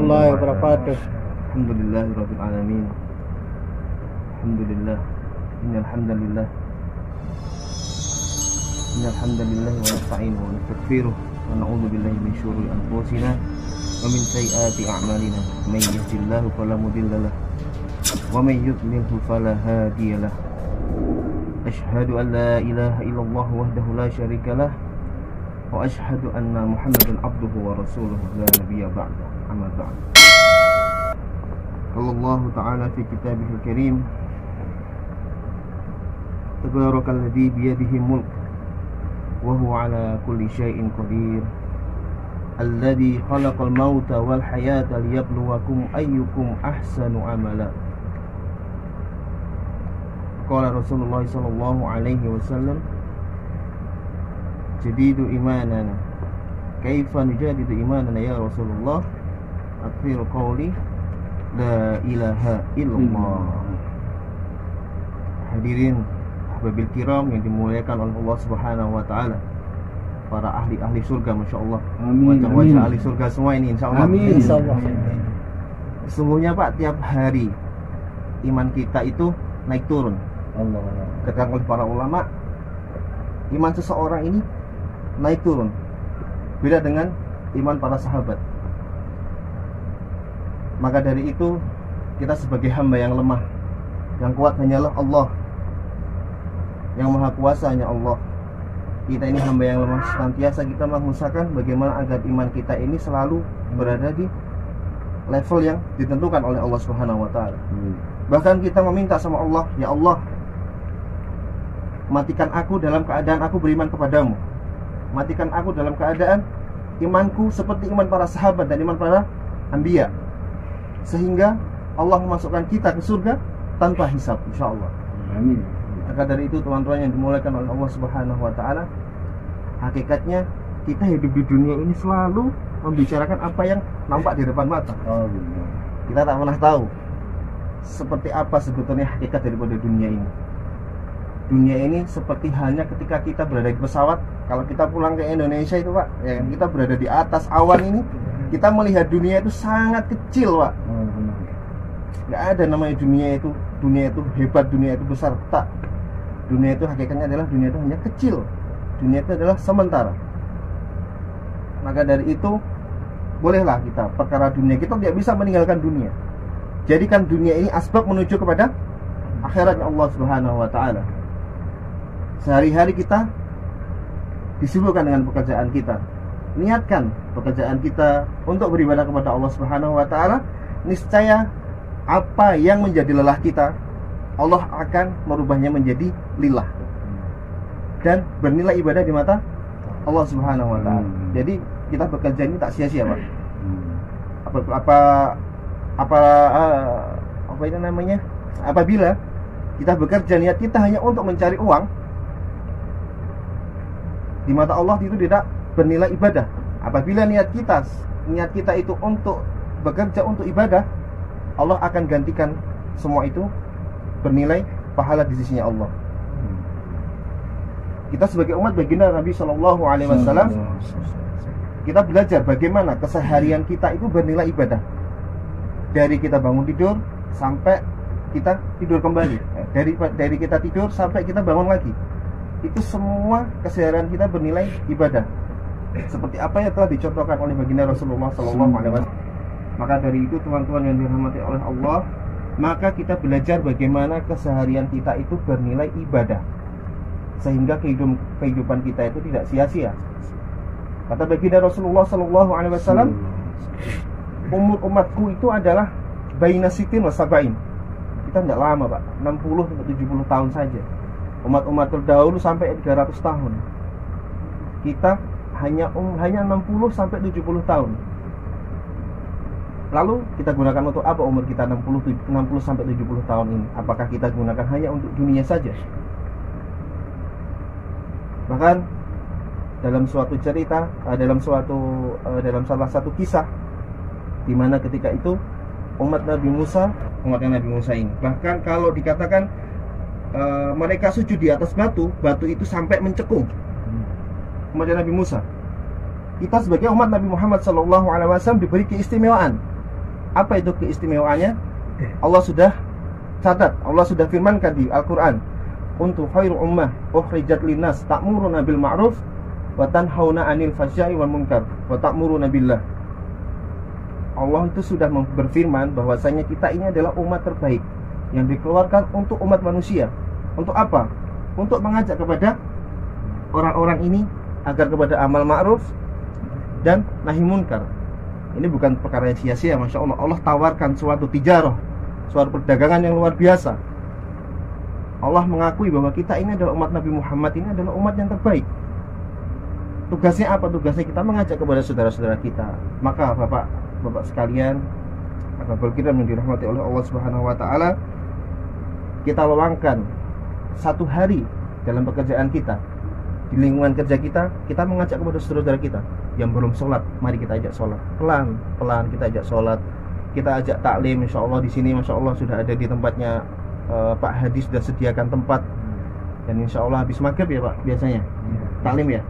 warahmatullahi wabarakatuh. Alhamdulillahirabbil alamin. Alhamdulillah. Innal hamdalillah wa nasta'inuhu wa nastaghfiruh wa na'udzu billahi min syururi anfusina wa min sayyiati a'malina. May yahdihillahu fala mudilla lahu wa may yudlilhu fala hadiya lahu. Asyhadu an la ilaha illallah wahdahu la syarika lah wa asyhadu anna Muhammadan abduhu wa rasuluhu la nabiyya ba'da. Amma ba'd. Allah Ta'ala fi kitabihil karim, Tabarakalladzi biyadihi mulk wa huwa ala kulli syai'in qadir, alladzi khalaqal mauta wal hayata liyabluwakum ayyukum ahsanu amala. Qala Rasulullah sallallahu alaihi wasallam, jadidu imanana, kaifa nujadidu imanana ya Rasulullah? Akhir qawli la ilaha illallah. Hadirin ahbabil kiram yang dimuliakan oleh Allah Subhanahu wa taala, para ahli surga, masyaallah. Wajah-wajah ahli surga semua ini insyaallah. Amin insyaallah. Sesungguhnya Pak, tiap hari iman kita itu naik turun. Allah. Katakan oleh para ulama, iman seseorang ini naik turun. Beda dengan iman para sahabat. Maka dari itu, kita sebagai hamba yang lemah, yang kuat hanyalah Allah, yang maha kuasa hanya Allah. Kita ini hamba yang lemah, senantiasa kita mengusahakan bagaimana agar iman kita ini selalu berada di level yang ditentukan oleh Allah Subhanahu wa taala. Bahkan kita meminta sama Allah, ya Allah, matikan aku dalam keadaan aku beriman kepadamu. Matikan aku dalam keadaan imanku seperti iman para sahabat dan iman para anbiya, sehingga Allah memasukkan kita ke surga tanpa hisab, insyaallah. Amin. Maka dari itu teman-teman yang dimuliakan oleh Allah Subhanahu wa taala, hakikatnya kita hidup di dunia ini selalu membicarakan apa yang nampak di depan mata. Kita tak pernah tahu seperti apa sebetulnya hakikat daripada dunia ini. Dunia ini seperti halnya ketika kita berada di pesawat. Kalau kita pulang ke Indonesia itu Pak, ya, kita berada di atas awan ini, kita melihat dunia itu sangat kecil Pak. Gak ada namanya dunia itu hebat, dunia itu besar. Tak. Dunia itu hakikatnya adalah dunia itu hanya kecil. Dunia itu adalah sementara. Maka dari itu, bolehlah kita perkara dunia, kita tidak bisa meninggalkan dunia. Jadikan dunia ini asbab menuju kepada akhiratnya Allah Subhanahu wa taala. Sehari-hari kita disibukkan dengan pekerjaan kita. Niatkan pekerjaan kita untuk beribadah kepada Allah Subhanahu wa taala. Niscaya apa yang menjadi lelah kita, Allah akan merubahnya menjadi lillah dan bernilai ibadah di mata Allah Subhanahu wa taala. Jadi kita bekerja ini tak sia-sia, Pak. Apa itu namanya? Apabila kita bekerja, niat kita hanya untuk mencari uang, di mata Allah itu tidak bernilai ibadah. Apabila niat kita itu untuk bekerja untuk ibadah, Allah akan gantikan semua itu bernilai pahala di sisinya Allah. Kita sebagai umat baginda Nabi Shallallahu Alaihi Wasallam, kita belajar bagaimana keseharian kita itu bernilai ibadah. Dari kita bangun tidur sampai kita tidur kembali, dari kita tidur sampai kita bangun lagi, itu semua keseharian kita bernilai ibadah. Seperti apa yang telah dicontohkan oleh baginda Rasulullah Sallallahu Alaihi Wasallam. Maka dari itu teman-teman yang dirahmati oleh Allah, maka kita belajar bagaimana keseharian kita itu bernilai ibadah, sehingga kehidupan kita itu tidak sia-sia. Kata baginda Rasulullah Sallallahu Alaihi Wasallam, umatku itu adalah baina sitin wa sabain. Kita tidak lama Pak, 60 sampai 70 tahun saja. Umat-umat terdahulu sampai 300 tahun. Kita hanya 60 sampai 70 tahun. Lalu kita gunakan untuk apa umur kita 60 sampai 70 tahun ini? Apakah kita gunakan hanya untuk dunia saja? Bahkan dalam suatu cerita, dalam salah satu kisah, di mana ketika itu umatnya Nabi Musa ini, bahkan kalau dikatakan mereka sujud di atas batu itu sampai mencekung umatnya Nabi Musa. Kita sebagai umat Nabi Muhammad SAW diberi keistimewaan Apa itu keistimewaannya? Allah sudah catat, Allah sudah firmankan di Al-Quran, kuntum khairu ummah ukhrijat linnas ta'muruna bil ma'ruf wa tanhauna 'anil fahsya'i wal munkar wa ta'muruna billah. Allah itu sudah berfirman bahwasanya kita ini adalah umat terbaik yang dikeluarkan untuk umat manusia. Untuk apa? Untuk mengajak kepada orang-orang ini agar kepada amal ma'ruf dan nahi munkar. Ini bukan perkara yang sia-sia, Masya Allah. Allah tawarkan suatu tijarah, suatu perdagangan yang luar biasa. Allah mengakui bahwa kita ini adalah umat Nabi Muhammad, ini adalah umat yang terbaik. Tugasnya apa? Tugasnya kita mengajak kepada saudara-saudara kita. Maka Bapak sekalian, Bapak kiram yang dirahmati oleh Allah Subhanahu wa taala, kita luangkan satu hari dalam pekerjaan kita, di lingkungan kerja kita mengajak kepada saudara-saudara kita yang belum sholat, mari kita ajak sholat. Pelan-pelan kita ajak sholat, kita ajak taklim. Insya Allah di sini, Masya Allah sudah ada di tempatnya Pak Hadi sudah sediakan tempat. Dan insya Allah habis maghrib ya Pak biasanya taklim ya.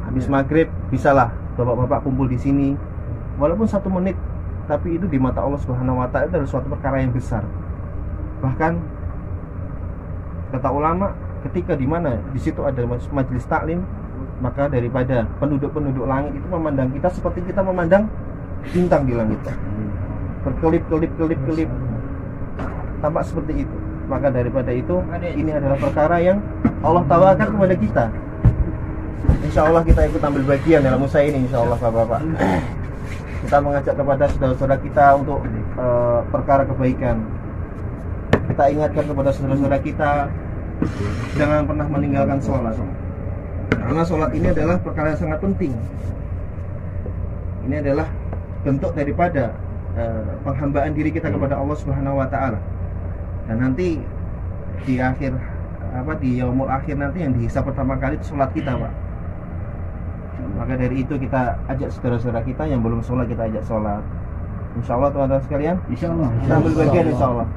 Habis maghrib bisalah bapak-bapak kumpul di sini, walaupun 1 menit, tapi itu di mata Allah Subhanahu wa taala adalah suatu perkara yang besar. Bahkan kata ulama, ketika di mana di situ ada majelis taklim, maka daripada penduduk-penduduk langit itu memandang kita seperti kita memandang bintang di langit, berkelip-kelip, tampak seperti itu. Maka daripada itu, ini adalah perkara yang Allah tawarkan kepada kita. Insya Allah kita ikut ambil bagian dalam usaha ini, insya Allah Bapak-bapak. Kita mengajak kepada saudara-saudara kita untuk perkara kebaikan. Kita ingatkan kepada saudara-saudara kita, jangan pernah meninggalkan sholat. Karena sholat ini adalah perkara yang sangat penting. Ini adalah bentuk daripada penghambaan diri kita kepada Allah Subhanahu wa taala. Dan nanti di akhir di yaumul akhir nanti yang dihisab pertama kali itu sholat kita, Pak. Maka dari itu kita ajak saudara-saudara kita yang belum sholat, kita ajak sholat. Insya Allah teman-teman sekalian, insya Allah kita ambil bagian, insya Allah.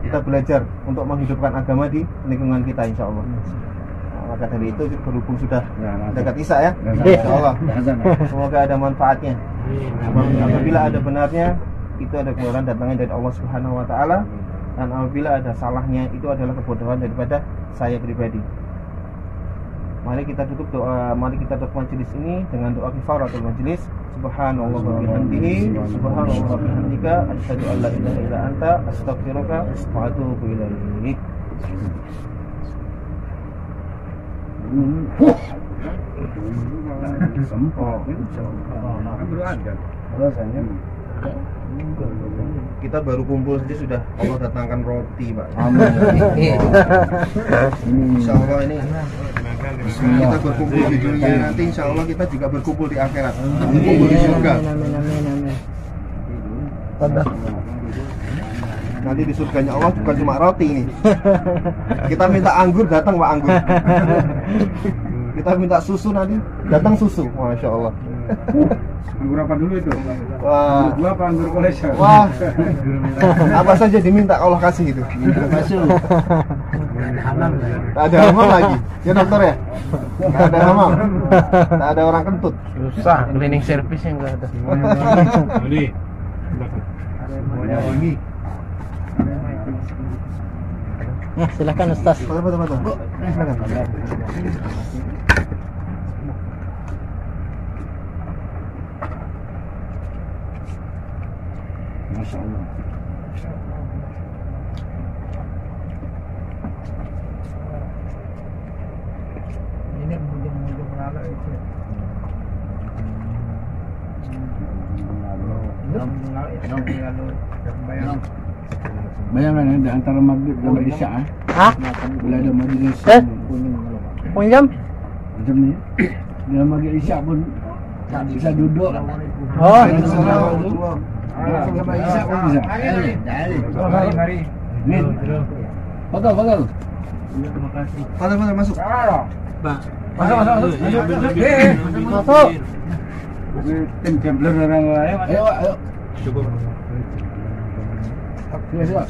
Kita belajar untuk menghidupkan agama di lingkungan kita, insya Allah. Maka dari itu berhubung sudah dekat Isya ya, insya Allah semoga ada manfaatnya. Apabila ada benarnya, itu ada kebenaran datangnya dari Allah Subhanahu wa taala, dan apabila ada salahnya, itu adalah kebodohan daripada saya pribadi. Mari kita tutup majelis ini dengan doa kifaratul majelis. Subhanallah wa bihamdihi, subhanallah wa bihamdika, asyhadu an la ilaha illa anta, astaghfiruka wa atubu ilaik. Kita baru kumpul saja sudah Allah datangkan roti, Pak. Amin. Insya Allah ini kita berkumpul di dunia, nanti insya Allah kita juga berkumpul di akhirat, berkumpul di surga. Nanti di surganya Allah bukan cuma roti ini. Kita minta anggur, datang Pak anggur. Kita minta susu, nanti datang susu. Masya Allah. Anggur apa dulu itu? Wah, Gua apa anggur koleser? wah, apa saja diminta Allah kasih itu. Masuk. Tak ada hamam lagi, ya dokter ya? Tak ada hamam, tak ada orang kentut. Susah, cleaning service yang nggak ada. Ini. Nah, silakan Ustaz. Betul. Silakan. Masya Allah. Ini ujung-ujung lalu itu. Bayangkan ya, di antara maghrib dan isya, Hah? bila ada majelis Pinjam? macam ni, dalam maghrib isya pun tak bisa duduk. Oh. Sampai isya pun bisa. Mari. Ni. Bagal. Padahal masuk. Masuk. Tim gambler orang lain. Ayo. Cukup. Siap.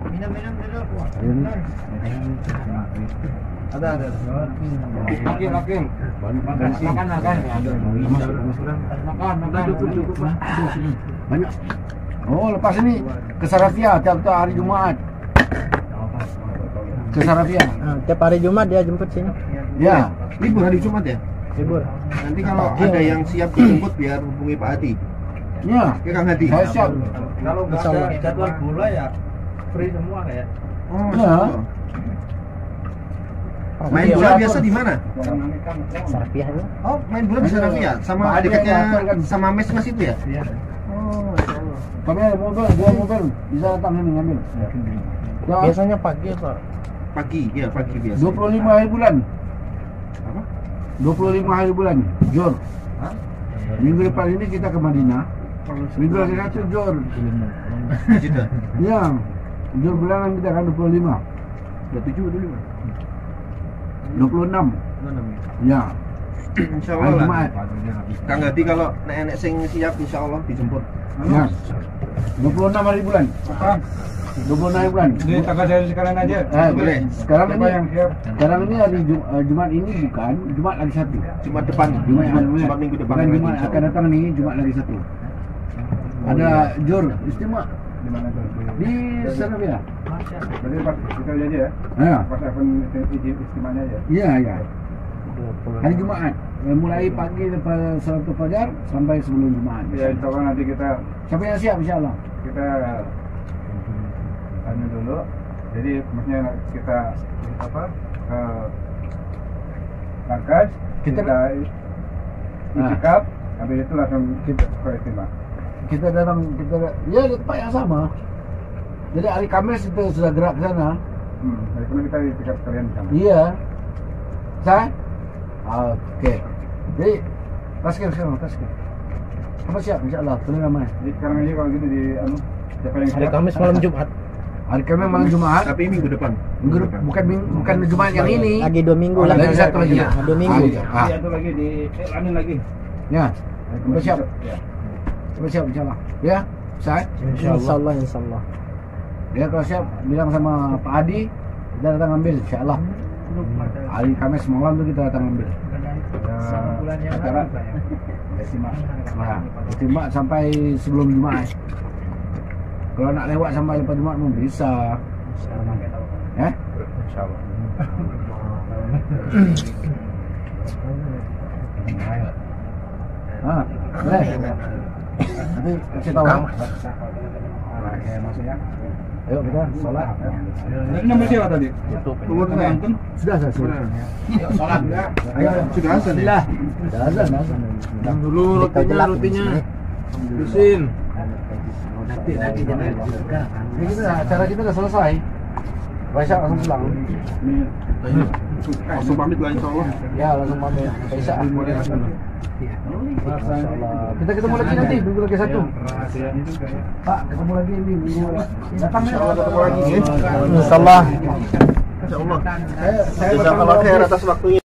Minum duduk. Ada. Makin. Makan. Cukup. Banyak. Oh, lepas ini ke Sarafia tiap hari Jumat. Ke Sarafia. Tiap hari Jumat dia jemput sini. Ya. Libur hari Jumat ya? Libur. Nanti kalau ada yang siap dijemput biar hubungi Pak Hadi. Ya. Ya Kang Hadi. Saya siap. Kalau nggak ada jadwal bola ya free semua kayak. Oh, Ya. Masya Allah. Main bola biasa di mana? Sarpiah itu. Oh, main bola di Sarafia sama Pak Hadi dekatnya yang ngatur kan. sama mes itu ya? Iya. Oh, Masya Allah. Kami ada mobil, bisa datang ini ngambil. Ya. Biasanya pagi Pak. Pagi biasa. 25 hari bulan. Apa? 25 hari bulan. Jor. Minggu depan ini kita ke Madinah. Minggu lagi satu Jor. Jeddah. Ya. Jor bulanan kita kan 25. 27 dulu. 26. Ya. Insya Hari Allah. Jumat. Kang Hadi kalau nenek sing siap insya Allah dijemput. Ya. 26 hari bulan. 26 hari bulan. Jadi tanggal saya sekarang aja. Boleh. Sekarang Siapa ini yang siap? sekarang ini hari Jumat ini bukan, Jumat lagi satu. Jumat depan. Jumat minggu depan. Bukan lagi, Jumat insya akan Allah. datang nih, Jumat lagi satu. Ada Jor istimewa Di mana tuh? di Sarafia. Berarti pas kita aja ya. Ya. Pas event istimanya aja. Iya, ya. Hari Jumat. Mulai pagi lepas salat fajar sampai sebelum Jumat. Ya insya Allah nanti kita Siapa yang siap insyaallah? tanya dulu. Jadi maksudnya kita apa? Markas Kita- kita itikaf, habis itu langsung kita ke istimewa. Kita datang ya di tempat yang sama. Jadi hari Kamis kita sudah gerak ke sana. Hari ini kita itikaf kalian sama. Iya. Saya? Oke. Jadi taskin. Apa siap insyaallah, boleh ramai. Jadi sekarang aja kalau gitu di siapa yang Hari siap? Kamis malam Jumat. Hari Kamis malam Jumat. Tapi minggu depan. Bukan Jumat yang ini. Lagi 2 minggu Oh, lagi satu lagi. Ya, 2 minggu. Ah, Iya tuh lagi di lanin lagi. ya. Hari Kita siap. Ya. Kita siap insyaallah. Ya, saya. Insyaallah. Insyaallah. Ya kalau siap bilang sama Pak Adi, kita datang ambil insyaallah. Hari Kamis malam tuh kita datang ambil. Acara istimewa. Nah, istimewa sampai sebelum Jumat. Kalau nak lewat sampai lepas Jumat pun bisa. Ya? Insyaallah. Boleh. Nanti kasih tahu. Maksudnya. Ayo kita sholat. Ini nomor siapa tadi? Nomor saya. Sudah selesai. Sholat. Ayo. Sudah azan ya? Sudah azan. Yang dulu rutinnya. Lusin. Ini kita acara kita udah selesai. Raisa langsung pulang. Langsung pamit lah insya Allah. Ya langsung pamit. Raisa. Masyaallah. Kita ketemu lagi nanti minggu lagi satu. Pak, ketemu lagi ini minggu datang ya. Insya Allah ketemu lagi. Insyaallah. Insya Allah. Saya Jazakallah khair atas waktunya.